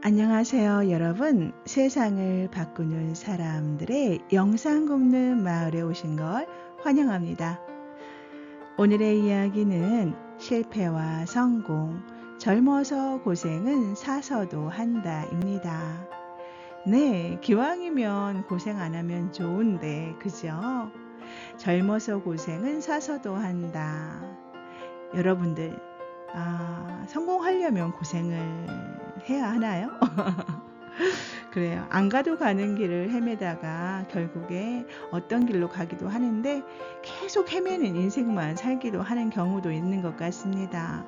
안녕하세요, 여러분. 세상을 바꾸는 사람들의 영상 굽는 마을에 오신 걸 환영합니다. 오늘의 이야기는 실패와 성공, 젊어서 고생은 사서도 한다입니다. 네, 기왕이면 고생 안 하면 좋은데, 그죠? 젊어서 고생은 사서도 한다. 여러분들, 성공하려면 고생을 해야 하나요? 그래요. 안 가도 가는 길을 헤매다가 결국에 어떤 길로 가기도 하는데 계속 헤매는 인생만 살기도 하는 경우도 있는 것 같습니다.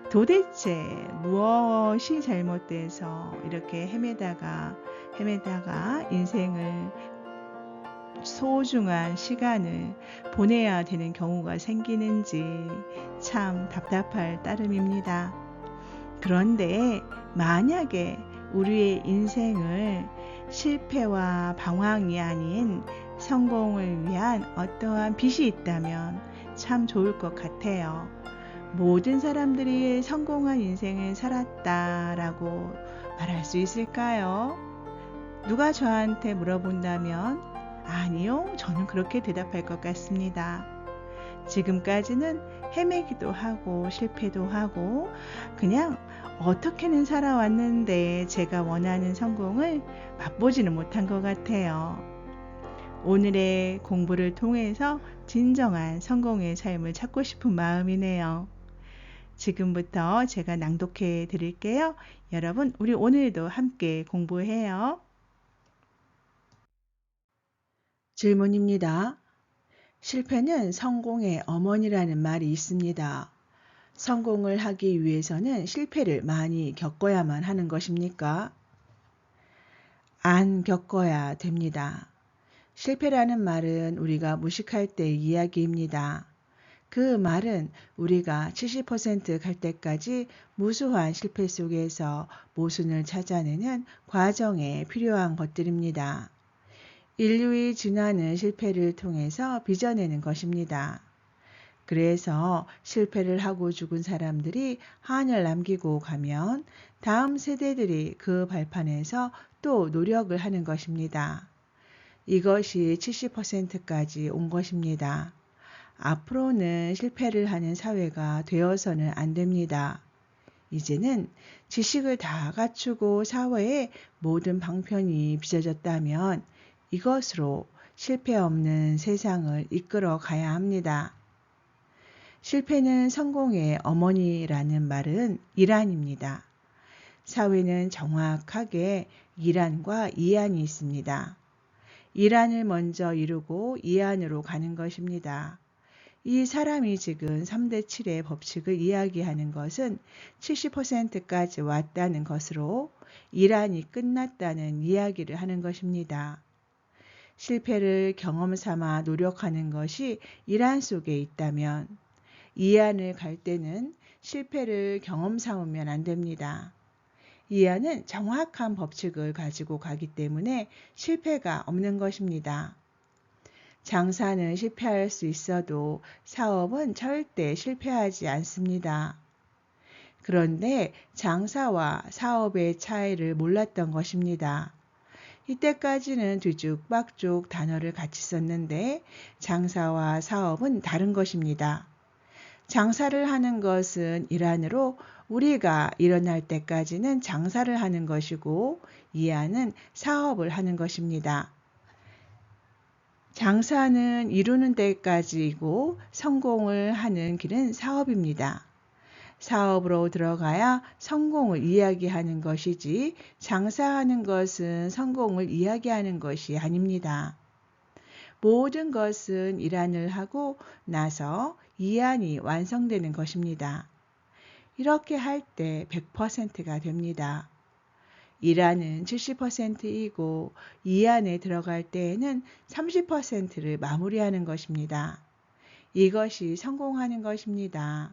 도대체 무엇이 잘못돼서 이렇게 헤매다가 인생을 소중한 시간을 보내야 되는 경우가 생기는지 참 답답할 따름입니다. 그런데 만약에 우리의 인생을 실패와 방황이 아닌 성공을 위한 어떠한 빛이 있다면 참 좋을 것 같아요. 모든 사람들이 성공한 인생을 살았다라고 말할 수 있을까요? 누가 저한테 물어본다면 아니요, 저는 그렇게 대답할 것 같습니다. 지금까지는 헤매기도 하고 실패도 하고 그냥 어떻게는 살아왔는데 제가 원하는 성공을 맛보지는 못한 것 같아요. 오늘의 공부를 통해서 진정한 성공의 삶을 찾고 싶은 마음이네요. 지금부터 제가 낭독해 드릴게요. 여러분, 우리 오늘도 함께 공부해요. 질문입니다. 실패는 성공의 어머니라는 말이 있습니다. 성공을 하기 위해서는 실패를 많이 겪어야만 하는 것입니까? 안 겪어야 됩니다. 실패라는 말은 우리가 무식할 때의 이야기입니다. 그 말은 우리가 70% 갈 때까지 무수한 실패 속에서 모순을 찾아내는 과정에 필요한 것들입니다. 인류의 진화는 실패를 통해서 빚어내는 것입니다. 그래서 실패를 하고 죽은 사람들이 한을 남기고 가면 다음 세대들이 그 발판에서 또 노력을 하는 것입니다. 이것이 70%까지 온 것입니다. 앞으로는 실패를 하는 사회가 되어서는 안 됩니다. 이제는 지식을 다 갖추고 사회의 모든 방편이 빚어졌다면 이것으로 실패 없는 세상을 이끌어 가야 합니다. 실패는 성공의 어머니라는 말은 이란입니다. 사회는 정확하게 이란과 이안이 있습니다. 이란을 먼저 이루고 이안으로 가는 것입니다. 이 사람이 지금 3대 7의 법칙을 이야기하는 것은 70%까지 왔다는 것으로 이란이 끝났다는 이야기를 하는 것입니다. 실패를 경험 삼아 노력하는 것이 이란 속에 있다면 이안을 갈 때는 실패를 경험 삼으면 안 됩니다. 이안은 정확한 법칙을 가지고 가기 때문에 실패가 없는 것입니다. 장사는 실패할 수 있어도 사업은 절대 실패하지 않습니다. 그런데 장사와 사업의 차이를 몰랐던 것입니다. 이때까지는 뒤죽박죽 단어를 같이 썼는데 장사와 사업은 다른 것입니다. 장사를 하는 것은 일환으로 우리가 일어날 때까지는 장사를 하는 것이고 이안은 사업을 하는 것입니다. 장사는 이루는 데까지이고 성공을 하는 길은 사업입니다. 사업으로 들어가야 성공을 이야기하는 것이지 장사하는 것은 성공을 이야기하는 것이 아닙니다. 모든 것은 일환을 하고 나서 이안이 완성되는 것입니다. 이렇게 할 때 100%가 됩니다. 일환은 70%이고 이안에 들어갈 때에는 30%를 마무리하는 것입니다. 이것이 성공하는 것입니다.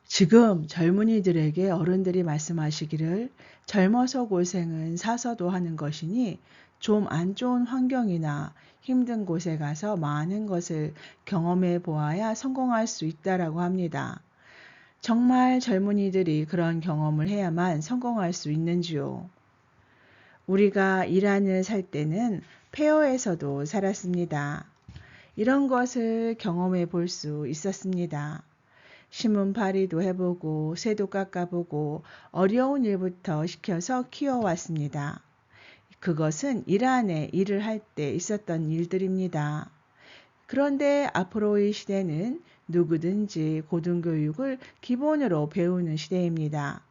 지금 젊은이들에게 어른들이 말씀하시기를 젊어서 고생은 사서도 하는 것이니 좀 안 좋은 환경이나 힘든 곳에 가서 많은 것을 경험해 보아야 성공할 수 있다라고 합니다. 정말 젊은이들이 그런 경험을 해야만 성공할 수 있는지요. 우리가 이란을 살 때는 폐허에서도 살았습니다. 이런 것을 경험해 볼 수 있었습니다. 신문팔이도 해보고 새도 깎아보고 어려운 일부터 시켜서 키워왔습니다. 그것은 이란에 일을 할 때 있었던 일들입니다. 그런데 앞으로의 시대는 누구든지 고등교육을 기본으로 배우는 시대입니다.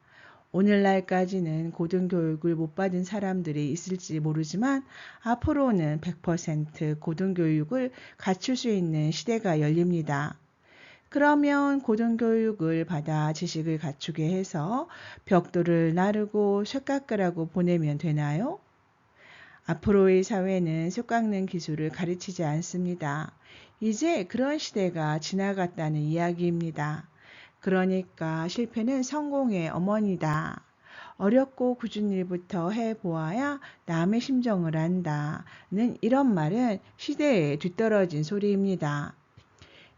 오늘날까지는 고등교육을 못 받은 사람들이 있을지 모르지만 앞으로는 100% 고등교육을 갖출 수 있는 시대가 열립니다. 그러면 고등교육을 받아 지식을 갖추게 해서 벽돌을 나르고 쇠 깎으라고 보내면 되나요? 앞으로의 사회는 쇠 깎는 기술을 가르치지 않습니다. 이제 그런 시대가 지나갔다는 이야기입니다. 그러니까 실패는 성공의 어머니다. 어렵고 굳은 일부터 해보아야 남의 심정을 안다는 이런 말은 시대에 뒤떨어진 소리입니다.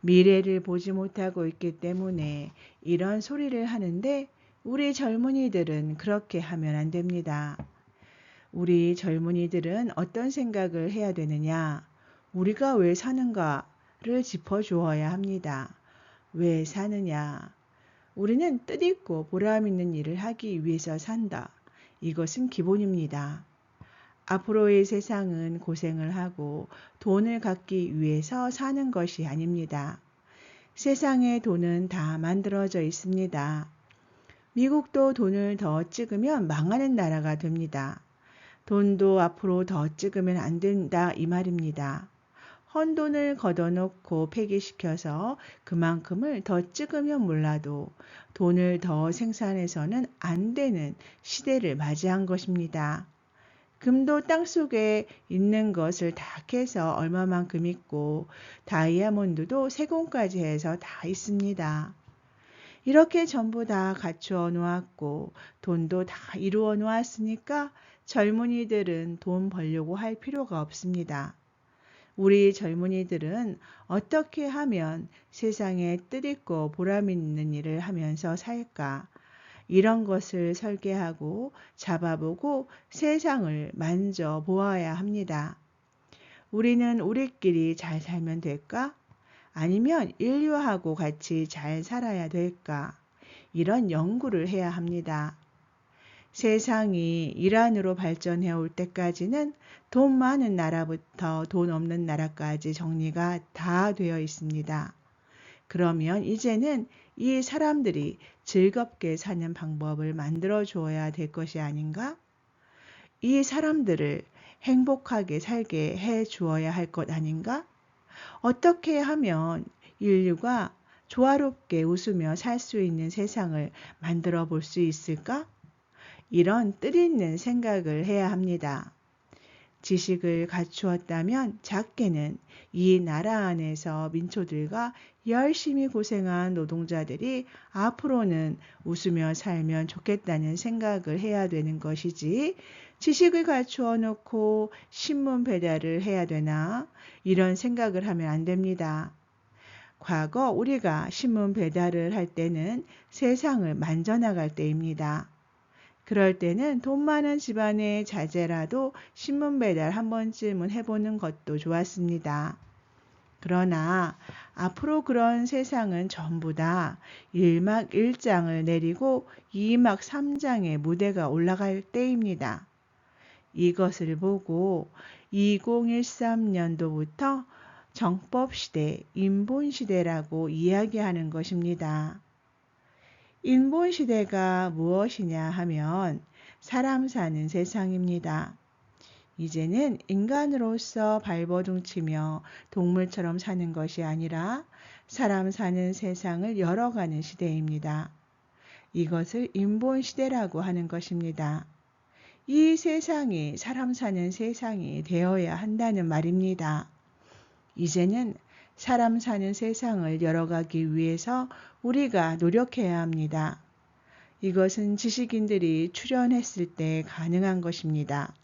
미래를 보지 못하고 있기 때문에 이런 소리를 하는데 우리 젊은이들은 그렇게 하면 안 됩니다. 우리 젊은이들은 어떤 생각을 해야 되느냐? 우리가 왜 사는가를 짚어주어야 합니다. 왜 사느냐? 우리는 뜻있고 보람 있는 일을 하기 위해서 산다. 이것은 기본입니다. 앞으로의 세상은 고생을 하고 돈을 갖기 위해서 사는 것이 아닙니다. 세상에 돈은 다 만들어져 있습니다. 미국도 돈을 더 찍으면 망하는 나라가 됩니다. 돈도 앞으로 더 찍으면 안 된다 이 말입니다. 헌돈을 걷어놓고 폐기시켜서 그만큼을 더 찍으면 몰라도 돈을 더 생산해서는 안 되는 시대를 맞이한 것입니다. 금도 땅속에 있는 것을 다 캐서 얼마만큼 있고 다이아몬드도 세공까지 해서 다 있습니다. 이렇게 전부 다 갖추어 놓았고 돈도 다 이루어 놓았으니까 젊은이들은 돈 벌려고 할 필요가 없습니다. 우리 젊은이들은 어떻게 하면 세상에 뜻있고 보람 있는 일을 하면서 살까? 이런 것을 설계하고 잡아보고 세상을 만져보아야 합니다. 우리는 우리끼리 잘 살면 될까? 아니면 인류하고 같이 잘 살아야 될까? 이런 연구를 해야 합니다. 세상이 이란으로 발전해 올 때까지는 돈 많은 나라부터 돈 없는 나라까지 정리가 다 되어 있습니다. 그러면 이제는 이 사람들이 즐겁게 사는 방법을 만들어 주어야 될 것이 아닌가? 이 사람들을 행복하게 살게 해 주어야 할 것 아닌가? 어떻게 하면 인류가 조화롭게 웃으며 살 수 있는 세상을 만들어 볼 수 있을까? 이런 뜻있는 생각을 해야 합니다. 지식을 갖추었다면 작게는 이 나라 안에서 민초들과 열심히 고생한 노동자들이 앞으로는 웃으며 살면 좋겠다는 생각을 해야 되는 것이지 지식을 갖추어 놓고 신문 배달을 해야 되나 이런 생각을 하면 안 됩니다. 과거 우리가 신문 배달을 할 때는 세상을 만져나갈 때입니다. 그럴 때는 돈 많은 집안의 자제라도 신문 배달 한 번쯤은 해보는 것도 좋았습니다. 그러나 앞으로 그런 세상은 전부 다 1막 1장을 내리고 2막 3장의 무대가 올라갈 때입니다. 이것을 보고 2013년도부터 정법시대, 인본시대라고 이야기하는 것입니다. 인본시대가 무엇이냐 하면 사람 사는 세상입니다. 이제는 인간으로서 발버둥치며 동물처럼 사는 것이 아니라 사람 사는 세상을 열어가는 시대입니다. 이것을 인본시대라고 하는 것입니다. 이 세상이 사람 사는 세상이 되어야 한다는 말입니다. 이제는 사람 사는 세상을 열어가기 위해서 우리가 노력해야 합니다. 이것은 지식인들이 출연했을 때 가능한 것입니다.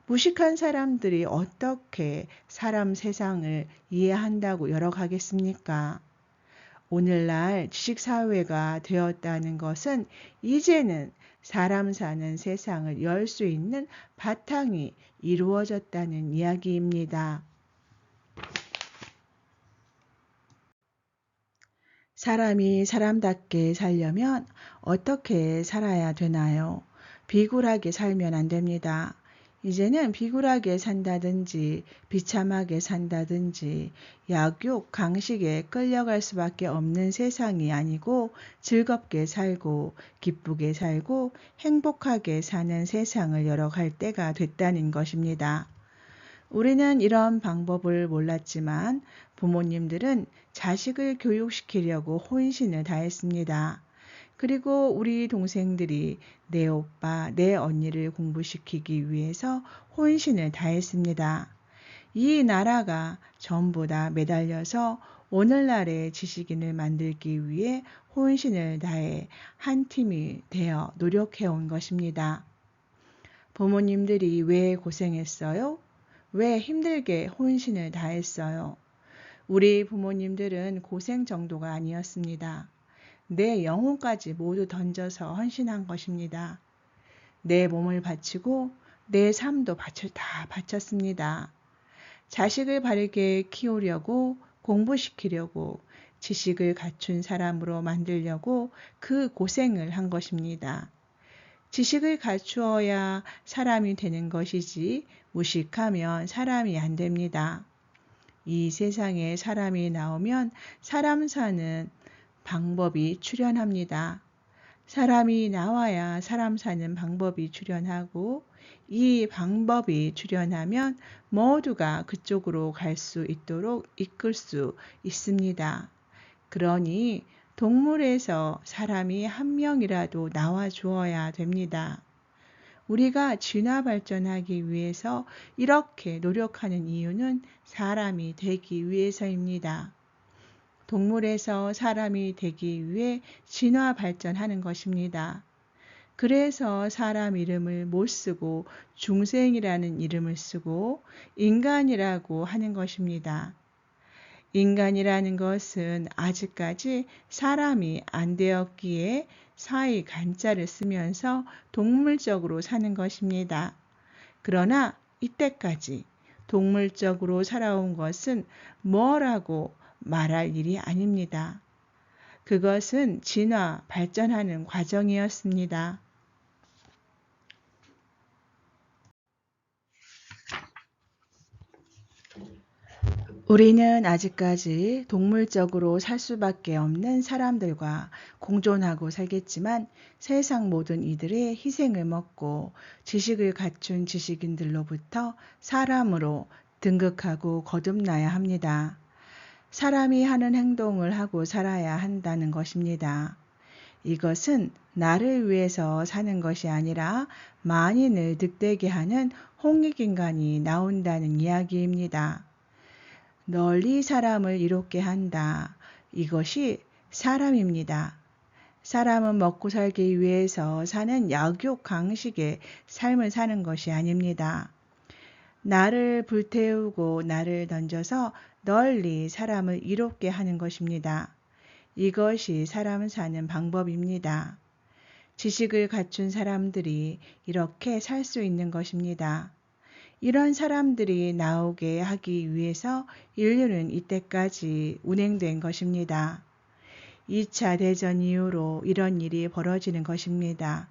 무식한 사람들이 어떻게 사람 세상을 이해한다고 열어가겠습니까? 오늘날 지식사회가 되었다는 것은 이제는 사람 사는 세상을 열 수 있는 바탕이 이루어졌다는 이야기입니다. 사람이 사람답게 살려면 어떻게 살아야 되나요? 비굴하게 살면 안 됩니다. 이제는 비굴하게 산다든지 비참하게 산다든지 약육, 강식에 끌려갈 수밖에 없는 세상이 아니고 즐겁게 살고 기쁘게 살고 행복하게 사는 세상을 열어갈 때가 됐다는 것입니다. 우리는 이런 방법을 몰랐지만 부모님들은 자식을 교육시키려고 혼신을 다했습니다. 그리고 우리 동생들이 내 오빠, 내 언니를 공부시키기 위해서 혼신을 다했습니다. 이 나라가 전부 다 매달려서 오늘날의 지식인을 만들기 위해 혼신을 다해 한 팀이 되어 노력해온 것입니다. 부모님들이 왜 고생했어요? 왜 힘들게 혼신을 다했어요? 우리 부모님들은 고생 정도가 아니었습니다. 내 영혼까지 모두 던져서 헌신한 것입니다. 내 몸을 바치고 내 삶도 다 바쳤습니다. 자식을 바르게 키우려고 공부시키려고 지식을 갖춘 사람으로 만들려고 그 고생을 한 것입니다. 지식을 갖추어야 사람이 되는 것이지 무식하면 사람이 안 됩니다. 이 세상에 사람이 나오면 사람 사는 방법이 출현합니다. 사람이 나와야 사람 사는 방법이 출현하고 이 방법이 출현하면 모두가 그쪽으로 갈 수 있도록 이끌 수 있습니다. 그러니 동물에서 사람이 한 명이라도 나와 주어야 됩니다. 우리가 진화 발전하기 위해서 이렇게 노력하는 이유는 사람이 되기 위해서입니다. 동물에서 사람이 되기 위해 진화 발전하는 것입니다. 그래서 사람 이름을 못 쓰고 중생이라는 이름을 쓰고 인간이라고 하는 것입니다. 인간이라는 것은 아직까지 사람이 안 되었기에 사이 간자를 쓰면서 동물적으로 사는 것입니다. 그러나 이때까지 동물적으로 살아온 것은 뭐라고 말할 일이 아닙니다. 그것은 진화, 발전하는 과정이었습니다. 우리는 아직까지 동물적으로 살 수밖에 없는 사람들과 공존하고 살겠지만 세상 모든 이들의 희생을 먹고 지식을 갖춘 지식인들로부터 사람으로 등극하고 거듭나야 합니다. 사람이 하는 행동을 하고 살아야 한다는 것입니다. 이것은 나를 위해서 사는 것이 아니라 만인을 득되게 하는 홍익인간이 나온다는 이야기입니다. 널리 사람을 이롭게 한다. 이것이 사람입니다. 사람은 먹고 살기 위해서 사는 약육 강식의 삶을 사는 것이 아닙니다. 나를 불태우고 나를 던져서 널리 사람을 이롭게 하는 것입니다. 이것이 사람 사는 방법입니다. 지식을 갖춘 사람들이 이렇게 살 수 있는 것입니다. 이런 사람들이 나오게 하기 위해서 인류는 이때까지 운행된 것입니다. 2차 대전 이후로 이런 일이 벌어지는 것입니다.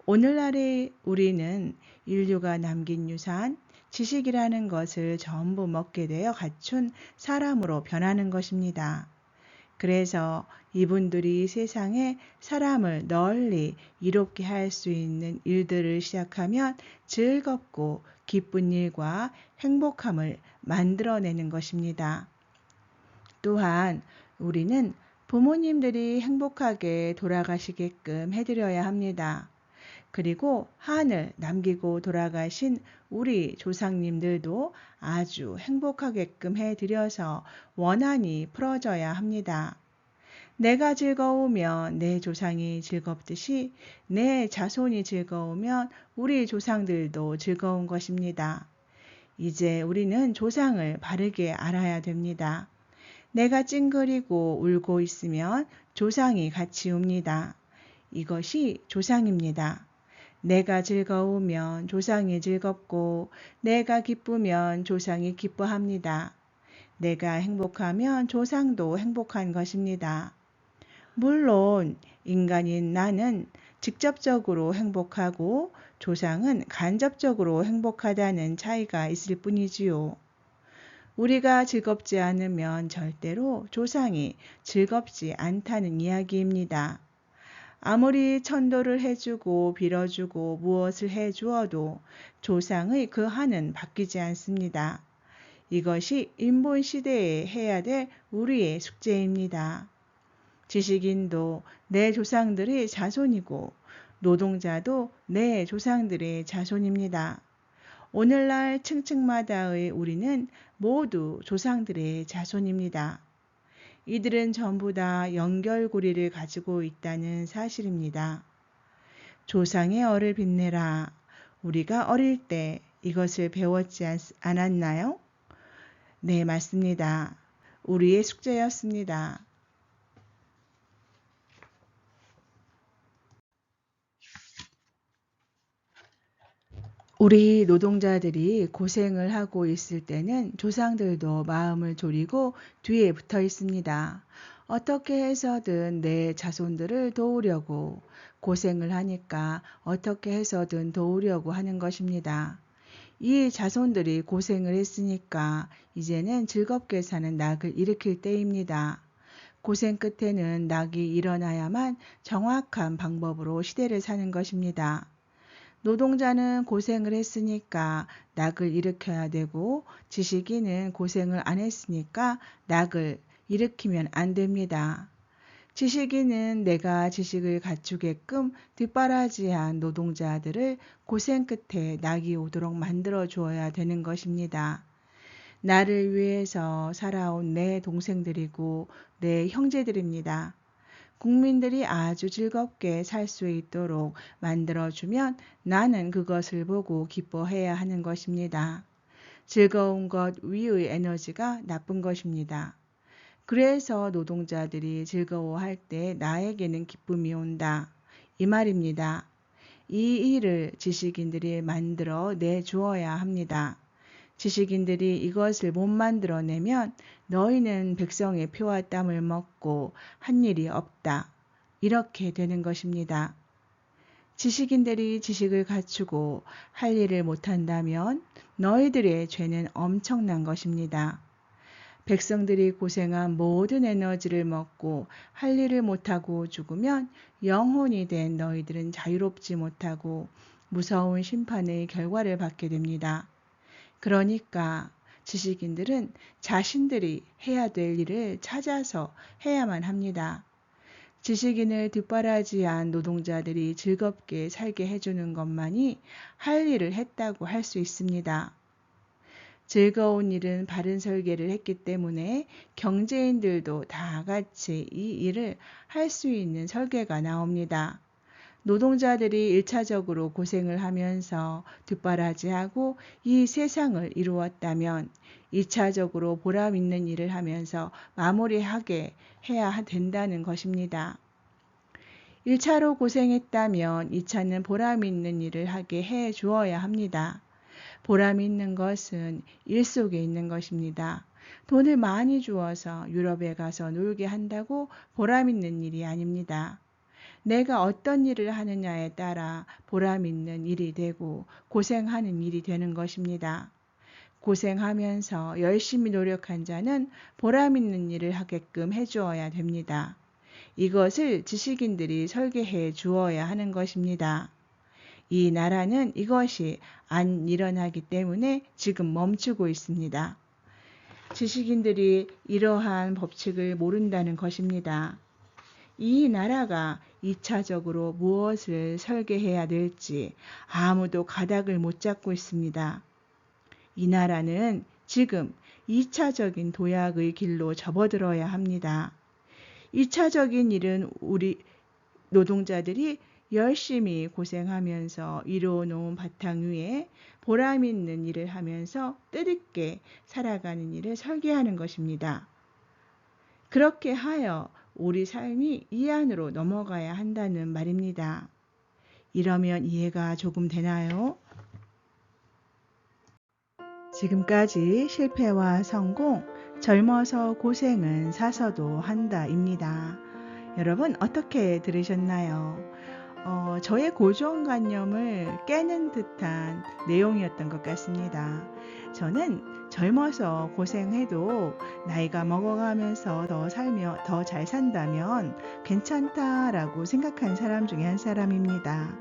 오늘날의 우리는 인류가 남긴 유산, 지식이라는 것을 전부 먹게 되어 갖춘 사람으로 변하는 것입니다. 그래서 이분들이 세상에 사람을 널리 이롭게 할 수 있는 일들을 시작하면 즐겁고 기쁜 일과 행복함을 만들어내는 것입니다. 또한 우리는 부모님들이 행복하게 돌아가시게끔 해드려야 합니다. 그리고 한을 남기고 돌아가신 우리 조상님들도 아주 행복하게끔 해드려서 원한이 풀어져야 합니다. 내가 즐거우면 내 조상이 즐겁듯이 내 자손이 즐거우면 우리 조상들도 즐거운 것입니다. 이제 우리는 조상을 바르게 알아야 됩니다. 내가 찡그리고 울고 있으면 조상이 같이 웁니다. 이것이 조상입니다. 내가 즐거우면 조상이 즐겁고 내가 기쁘면 조상이 기뻐합니다. 내가 행복하면 조상도 행복한 것입니다. 물론 인간인 나는 직접적으로 행복하고 조상은 간접적으로 행복하다는 차이가 있을 뿐이지요. 우리가 즐겁지 않으면 절대로 조상이 즐겁지 않다는 이야기입니다. 아무리 천도를 해주고 빌어주고 무엇을 해주어도 조상의 그 한은 바뀌지 않습니다. 이것이 인본 시대에 해야 될 우리의 숙제입니다. 지식인도 내 조상들의 자손이고 노동자도 내 조상들의 자손입니다. 오늘날 층층마다의 우리는 모두 조상들의 자손입니다. 이들은 전부 다 연결고리를 가지고 있다는 사실입니다. 조상의 얼을 빛내라. 우리가 어릴 때 이것을 배웠지 않았나요? 네, 맞습니다. 우리의 숙제였습니다. 우리 노동자들이 고생을 하고 있을 때는 조상들도 마음을 졸이고 뒤에 붙어 있습니다. 어떻게 해서든 내 자손들을 도우려고 고생을 하니까 어떻게 해서든 도우려고 하는 것입니다. 이 자손들이 고생을 했으니까 이제는 즐겁게 사는 낙을 일으킬 때입니다. 고생 끝에는 낙이 일어나야만 정확한 방법으로 시대를 사는 것입니다. 노동자는 고생을 했으니까 낙을 일으켜야 되고 지식인은 고생을 안 했으니까 낙을 일으키면 안 됩니다. 지식인은 내가 지식을 갖추게끔 뒷바라지한 노동자들을 고생 끝에 낙이 오도록 만들어 주어야 되는 것입니다. 나를 위해서 살아온 내 동생들이고 내 형제들입니다. 국민들이 아주 즐겁게 살 수 있도록 만들어주면 나는 그것을 보고 기뻐해야 하는 것입니다. 즐거운 것 위의 에너지가 나쁜 것입니다. 그래서 노동자들이 즐거워할 때 나에게는 기쁨이 온다. 이 말입니다. 이 일을 지식인들이 만들어 내주어야 합니다. 지식인들이 이것을 못 만들어내면 너희는 백성의 피와 땀을 먹고 한 일이 없다. 이렇게 되는 것입니다. 지식인들이 지식을 갖추고 할 일을 못한다면 너희들의 죄는 엄청난 것입니다. 백성들이 고생한 모든 에너지를 먹고 할 일을 못하고 죽으면 영혼이 된 너희들은 자유롭지 못하고 무서운 심판의 결과를 받게 됩니다. 그러니까 지식인들은 자신들이 해야 될 일을 찾아서 해야만 합니다. 지식인을 뒷바라지한 노동자들이 즐겁게 살게 해주는 것만이 할 일을 했다고 할 수 있습니다. 즐거운 일은 바른 설계를 했기 때문에 경제인들도 다 같이 이 일을 할 수 있는 설계가 나옵니다. 노동자들이 1차적으로 고생을 하면서 뒷바라지하고 이 세상을 이루었다면 2차적으로 보람 있는 일을 하면서 마무리하게 해야 된다는 것입니다. 1차로 고생했다면 2차는 보람 있는 일을 하게 해 주어야 합니다. 보람 있는 것은 일 속에 있는 것입니다. 돈을 많이 주어서 유럽에 가서 놀게 한다고 보람 있는 일이 아닙니다. 내가 어떤 일을 하느냐에 따라 보람 있는 일이 되고 고생하는 일이 되는 것입니다. 고생하면서 열심히 노력한 자는 보람 있는 일을 하게끔 해주어야 됩니다. 이것을 지식인들이 설계해 주어야 하는 것입니다. 이 나라는 이것이 안 일어나기 때문에 지금 멈추고 있습니다. 지식인들이 이러한 법칙을 모른다는 것입니다. 이 나라가 2차적으로 무엇을 설계해야 될지 아무도 가닥을 못 잡고 있습니다. 이 나라는 지금 2차적인 도약의 길로 접어들어야 합니다. 2차적인 일은 우리 노동자들이 열심히 고생하면서 이루어놓은 바탕 위에 보람 있는 일을 하면서 뜻있게 살아가는 일을 설계하는 것입니다. 그렇게 하여 우리 삶이 이 안으로 넘어가야 한다는 말입니다. 이러면 이해가 조금 되나요? 지금까지 실패와 성공, 젊어서 고생은 사서도 한다입니다. 여러분 어떻게 들으셨나요? 저의 고정관념을 깨는 듯한 내용이었던 것 같습니다. 저는 젊어서 고생해도 나이가 먹어가면서 더 살며 더 잘 산다면 괜찮다라고 생각한 사람 중에 한 사람입니다.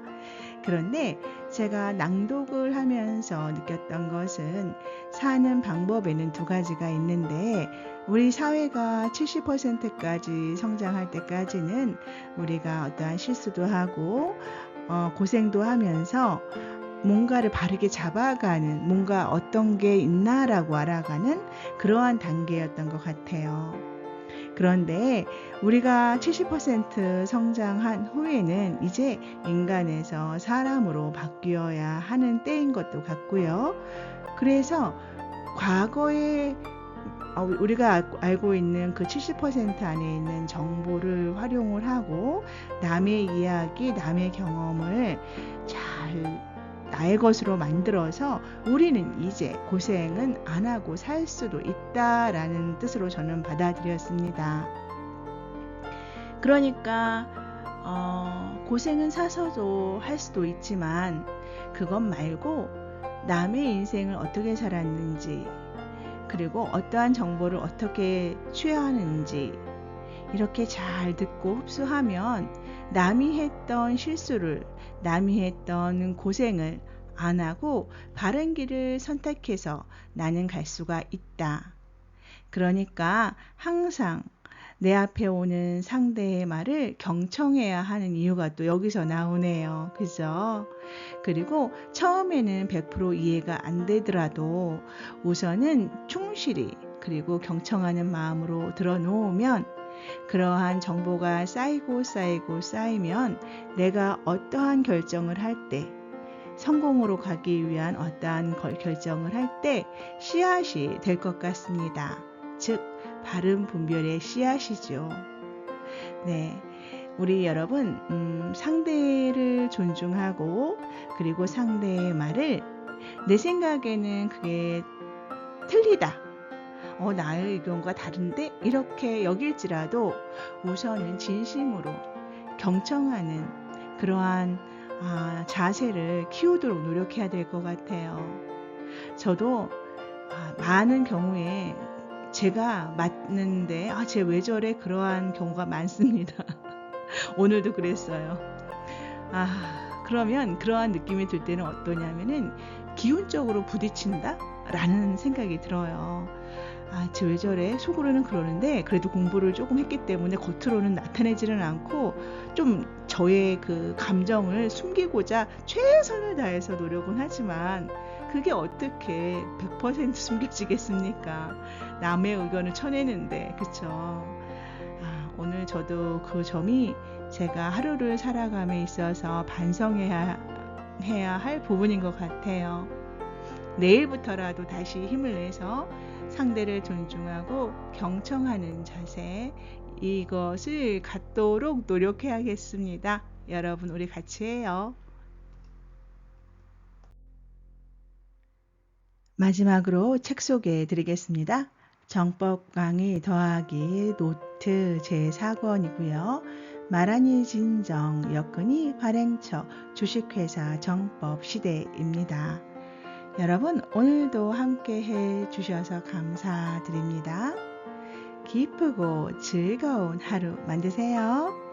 그런데 제가 낭독을 하면서 느꼈던 것은 사는 방법에는 두 가지가 있는데 우리 사회가 70%까지 성장할 때까지는 우리가 어떠한 실수도 하고 고생도 하면서 뭔가를 바르게 잡아가는 뭔가 어떤 게 있나라고 알아가는 그러한 단계였던 것 같아요. 그런데 우리가 70% 성장한 후에는 이제 인간에서 사람으로 바뀌어야 하는 때인 것도 같고요. 그래서 과거에 우리가 알고 있는 그 70% 안에 있는 정보를 활용을 하고 남의 이야기, 남의 경험을 잘 나의 것으로 만들어서 우리는 이제 고생은 안 하고 살 수도 있다라는 뜻으로 저는 받아들였습니다. 그러니까 고생은 사서도 할 수도 있지만 그것 말고 남의 인생을 어떻게 살았는지 그리고 어떠한 정보를 어떻게 취하는지 이렇게 잘 듣고 흡수하면 남이 했던 실수를 남이 했던 고생을 안 하고 바른 길을 선택해서 나는 갈 수가 있다. 그러니까 항상 내 앞에 오는 상대의 말을 경청해야 하는 이유가 또 여기서 나오네요. 그죠? 그리고 처음에는 100% 이해가 안 되더라도 우선은 충실히 그리고 경청하는 마음으로 들어놓으면 그러한 정보가 쌓이면 내가 어떠한 결정을 할 때 성공으로 가기 위한 어떠한 결정을 할 때 씨앗이 될 것 같습니다. 즉 바른 분별의 씨앗이죠. 네, 우리 여러분 상대를 존중하고 그리고 상대의 말을 내 생각에는 그게 틀리다. 나의 의견과 다른데 이렇게 여길지라도 우선은 진심으로 경청하는 그러한 자세를 키우도록 노력해야 될 것 같아요. 저도 많은 경우에 제가 맞는데 쟤 왜 저래 그러한 경우가 많습니다. 오늘도 그랬어요. 그러면 그러한 느낌이 들 때는 어떠냐면은 기운적으로 부딪힌다? 라는 생각이 들어요. 쟤 왜 저래? 속으로는 그러는데 그래도 공부를 조금 했기 때문에 겉으로는 나타내지는 않고 좀 저의 그 감정을 숨기고자 최선을 다해서 노력은 하지만 그게 어떻게 100% 숨겨지겠습니까? 남의 의견을 쳐내는데, 그쵸? 오늘 저도 그 점이 제가 하루를 살아감에 있어서 반성해야 할 부분인 것 같아요. 내일부터라도 다시 힘을 내서 상대를 존중하고 경청하는 자세 이것을 갖도록 노력해야겠습니다. 여러분 우리 같이 해요. 마지막으로 책 소개해 드리겠습니다. 정법 강의 더하기 노트 제4권이고요. 마라니 진정 여건이 발행처 주식회사 정법 시대입니다. 여러분 오늘도 함께 해 주셔서 감사드립니다. 기쁘고 즐거운 하루 만드세요.